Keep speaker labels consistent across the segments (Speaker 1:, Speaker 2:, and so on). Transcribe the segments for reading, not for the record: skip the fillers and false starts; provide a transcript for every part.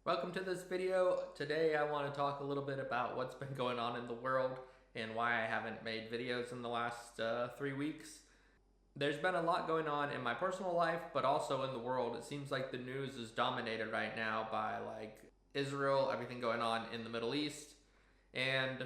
Speaker 1: Welcome to this video. Today I want to talk a little bit about what's been going on in the world and why I haven't made videos in the last 3 weeks. There's been a lot going on in my personal life, but also in the world. It seems like the news is dominated right now by Israel, everything going on in the Middle East, and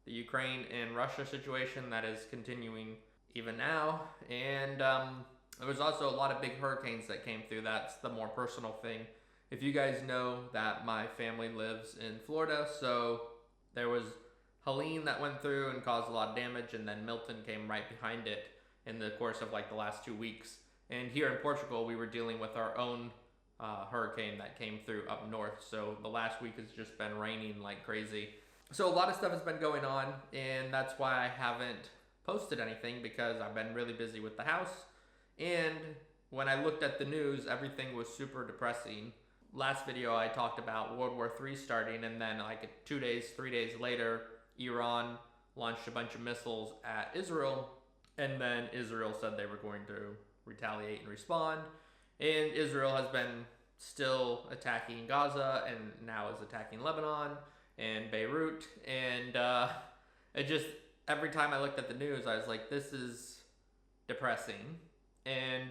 Speaker 1: the Ukraine and Russia situation that is continuing even now. And there was also a lot of big hurricanes that came through. That's the more personal thing. If you guys know that my family lives in Florida, so there was Helene that went through and caused a lot of damage, and then Milton came right behind it in the course of the last 2 weeks. And here in Portugal, we were dealing with our own hurricane that came through up north. So the last week has just been raining like crazy. So a lot of stuff has been going on, and that's why I haven't posted anything, because I've been really busy with the house. And when I looked at the news, everything was super depressing. Last video I talked about World War III starting, and then 3 days later, Iran launched a bunch of missiles at Israel, and then Israel said they were going to retaliate and respond. And Israel has been still attacking Gaza, and now is attacking Lebanon and Beirut. And it just, every time I looked at the news, I was like, this is depressing. And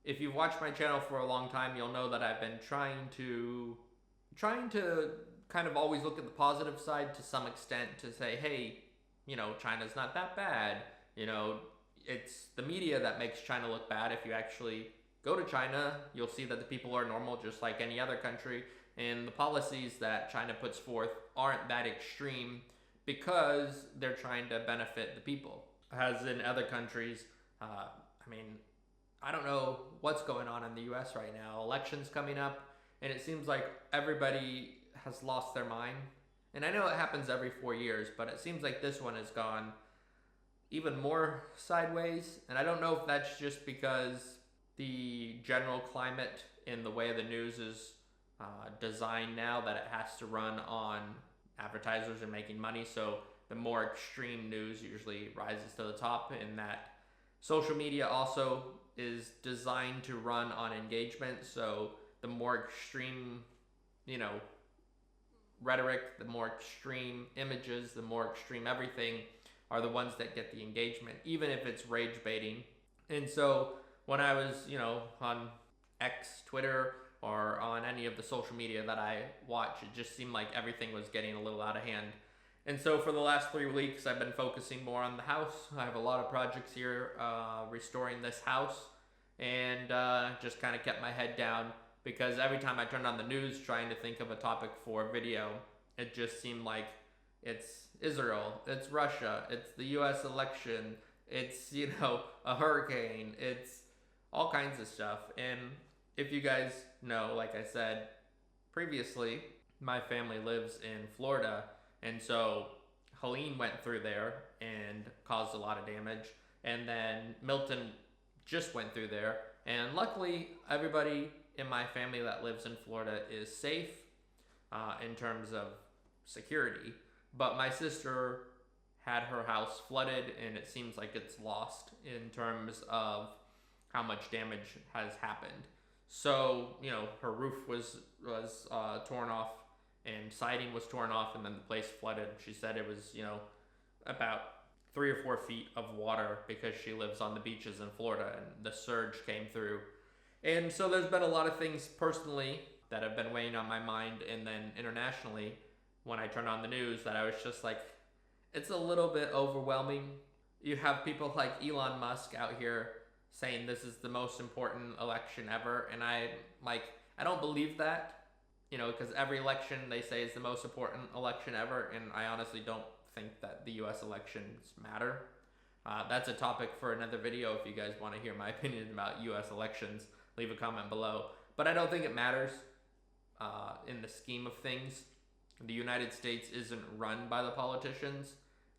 Speaker 1: if you've watched my channel for a long time, you'll know that I've been trying to kind of always look at the positive side to some extent, to say, hey, China's not that bad. It's the media that makes China look bad. If you actually go to China, you'll see that the people are normal just like any other country, and the policies that China puts forth aren't that extreme because they're trying to benefit the people. As in other countries, I don't know what's going on in the US right now. Elections coming up, and it seems like everybody has lost their mind. And I know it happens every 4 years, but it seems like this one has gone even more sideways. And I don't know if that's just because the general climate in the way the news is designed now, that it has to run on advertisers and making money. So the more extreme news usually rises to the top, in that social media also is designed to run on engagement. So the more extreme, rhetoric, the more extreme images, the more extreme everything are the ones that get the engagement, even if it's rage baiting. And so when I was, on X, Twitter, or on any of the social media that I watch, it just seemed like everything was getting a little out of hand. And so for the last 3 weeks, I've been focusing more on the house. I have a lot of projects here, restoring this house, and just kind of kept my head down, because every time I turned on the news trying to think of a topic for a video, it just seemed like it's Israel, it's Russia, it's the US election, it's, a hurricane, it's all kinds of stuff. And if you guys know, like I said previously, my family lives in Florida, and so Helene went through there and caused a lot of damage, and then Milton just went through there. And luckily, everybody in my family that lives in Florida is safe in terms of security. But my sister had her house flooded, and it seems like it's lost in terms of how much damage has happened. So, her roof was torn off, and siding was torn off, and then the place flooded. She said it was, about 3 or 4 feet of water, because she lives on the beaches in Florida, and the surge came through. And so there's been a lot of things personally that have been weighing on my mind, and then internationally, when I turn on the news, that I was just like, it's a little bit overwhelming. You have people like Elon Musk out here saying this is the most important election ever, and I don't believe that. Because every election they say is the most important election ever, and I honestly don't think that the US elections matter. That's a topic for another video. If you guys want to hear my opinion about US elections, leave a comment below. But I don't think it matters in the scheme of things. The United States isn't run by the politicians.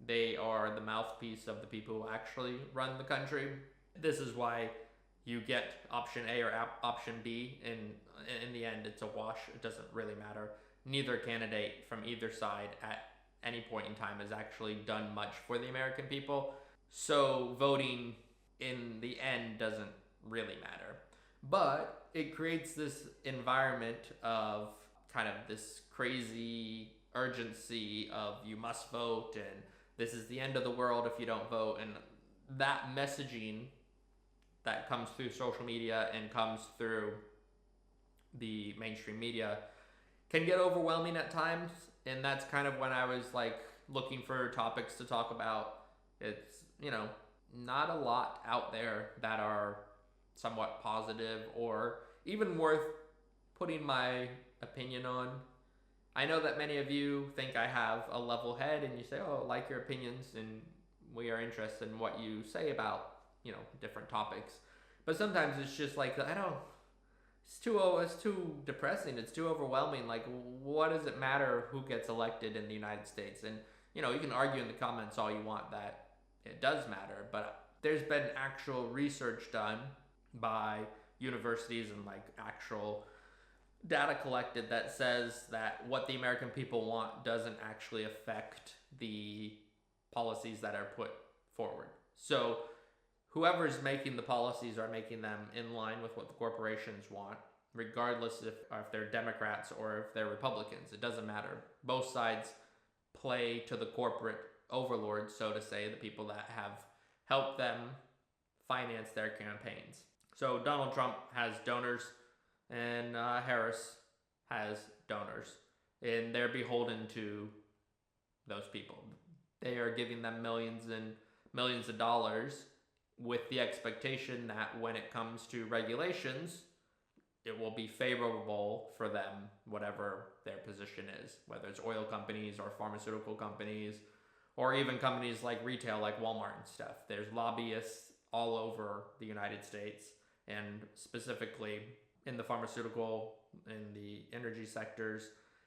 Speaker 1: They are the mouthpiece of the people who actually run the country. This is why you get option A or option B, and in the end, it's a wash. It doesn't really matter. Neither candidate from either side at any point in time has actually done much for the American people. So voting in the end doesn't really matter. But it creates this environment of kind of this crazy urgency of you must vote and this is the end of the world if you don't vote. And that messaging that comes through social media and comes through the mainstream media can get overwhelming at times. And that's kind of when I was like looking for topics to talk about. It's, not a lot out there that are somewhat positive or even worth putting my opinion on. I know that many of you think I have a level head and you say, oh, I like your opinions and we are interested in what you say about, different topics. But sometimes it's just like, it's too depressing. It's too overwhelming. Like, what does it matter who gets elected in the United States? And, you can argue in the comments all you want that it does matter, but there's been actual research done by universities and like actual data collected that says that what the American people want doesn't actually affect the policies that are put forward. So whoever's making the policies are making them in line with what the corporations want, regardless if they're Democrats or if they're Republicans. It doesn't matter. Both sides play to the corporate overlords, so to say, the people that have helped them finance their campaigns. So Donald Trump has donors and Harris has donors, and they're beholden to those people. They are giving them millions and millions of dollars with the expectation that when it comes to regulations, it will be favorable for them, whatever their position is, whether it's oil companies or pharmaceutical companies, or even companies like retail, like Walmart and stuff. There's lobbyists all over the United States, and specifically in the pharmaceutical, in the energy sectors.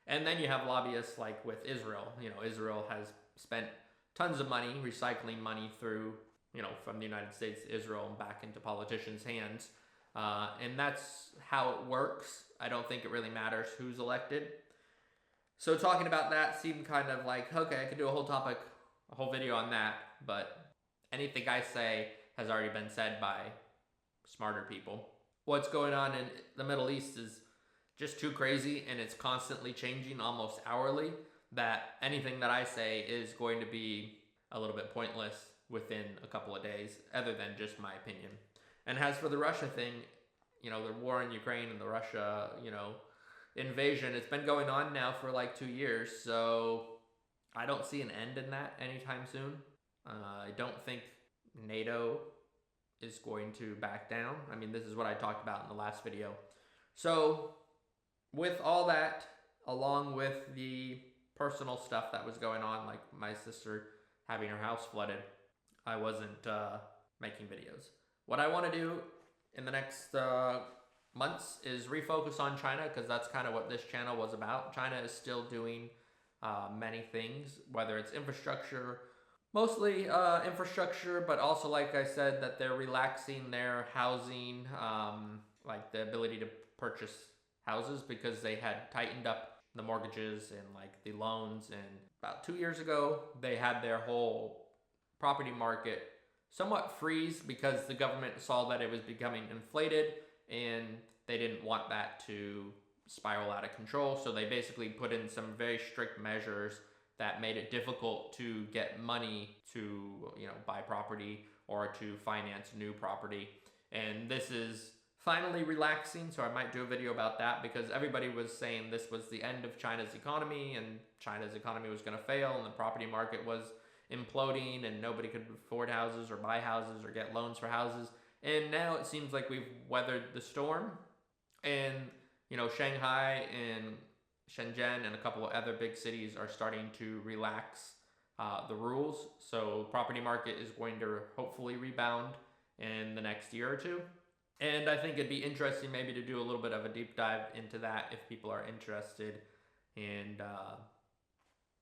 Speaker 1: And then you have lobbyists like with Israel. Israel has spent tons of money, recycling money through, from the United States to Israel and back into politicians' hands. And that's how it works. I don't think it really matters who's elected. So talking about that seemed kind of like, okay, I could do a whole video on that, but anything I say has already been said by smarter people. What's going on in the Middle East is just too crazy, and it's constantly changing almost hourly, that anything that I say is going to be a little bit pointless within a couple of days, other than just my opinion. And as for the Russia thing, the war in Ukraine and the Russia, invasion, it's been going on now for like 2 years, so I don't see an end in that anytime soon. I don't think NATO is going to back down. I mean, this is what I talked about in the last video. So with all that, along with the personal stuff that was going on, like my sister having her house flooded, I wasn't making videos. What I want to do in the next months is refocus on China, because that's kind of what this channel was about. China is still doing many things, whether it's infrastructure, mostly infrastructure, but also, like I said, that they're relaxing their housing, like the ability to purchase houses, because they had tightened up the mortgages and like the loans. And about 2 years ago, they had their whole property market somewhat freeze because the government saw that it was becoming inflated and they didn't want that to spiral out of control. So they basically put in some very strict measures that made it difficult to get money to, buy property or to finance new property. And this is finally relaxing, so I might do a video about that, because everybody was saying this was the end of China's economy and China's economy was going to fail and the property market was imploding and nobody could afford houses or buy houses or get loans for houses. And now it seems like we've weathered the storm, and Shanghai and Shenzhen and a couple of other big cities are starting to relax the rules. So property market is going to hopefully rebound in the next year or two. And I think it'd be interesting maybe to do a little bit of a deep dive into that if people are interested, and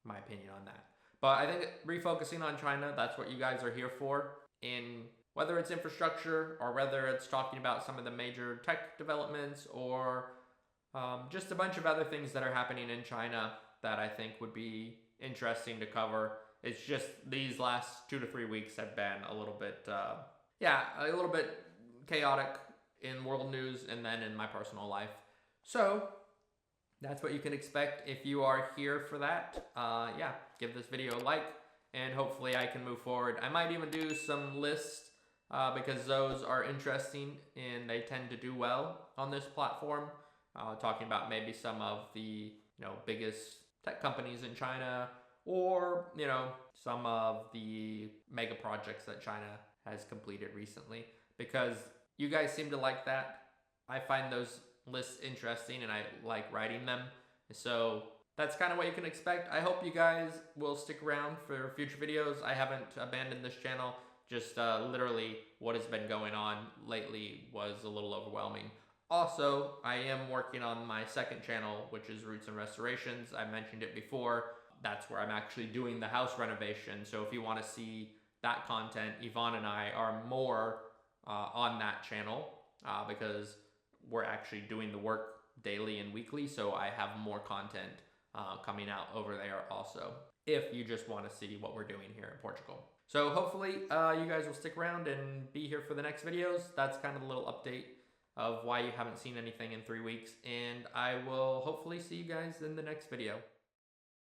Speaker 1: my opinion on that. But I think refocusing on China, that's what you guys are here for. In whether it's infrastructure or whether it's talking about some of the major tech developments or just a bunch of other things that are happening in China that I think would be interesting to cover. It's just these last 2 to 3 weeks have been a little bit, a little bit chaotic in world news and then in my personal life. So that's what you can expect if you are here for that. Yeah, give this video a like, and hopefully I can move forward. I might even do some lists because those are interesting and they tend to do well on this platform. Talking about maybe some of the biggest tech companies in China, or some of the mega projects that China has completed recently, because you guys seem to like that. I find those lists interesting and I like writing them. So that's kind of what you can expect. I hope you guys will stick around for future videos. I haven't abandoned this channel. Just literally what has been going on lately was a little overwhelming. Also, I am working on my second channel, which is Roots and Restorations. I mentioned it before. That's where I'm actually doing the house renovation. So if you want to see that content, Yvonne and I are more on that channel because we're actually doing the work daily and weekly. So I have more content coming out over there also, if you just want to see what we're doing here in Portugal. So hopefully you guys will stick around and be here for the next videos. That's kind of a little update of why you haven't seen anything in 3 weeks. And I will hopefully see you guys in the next video.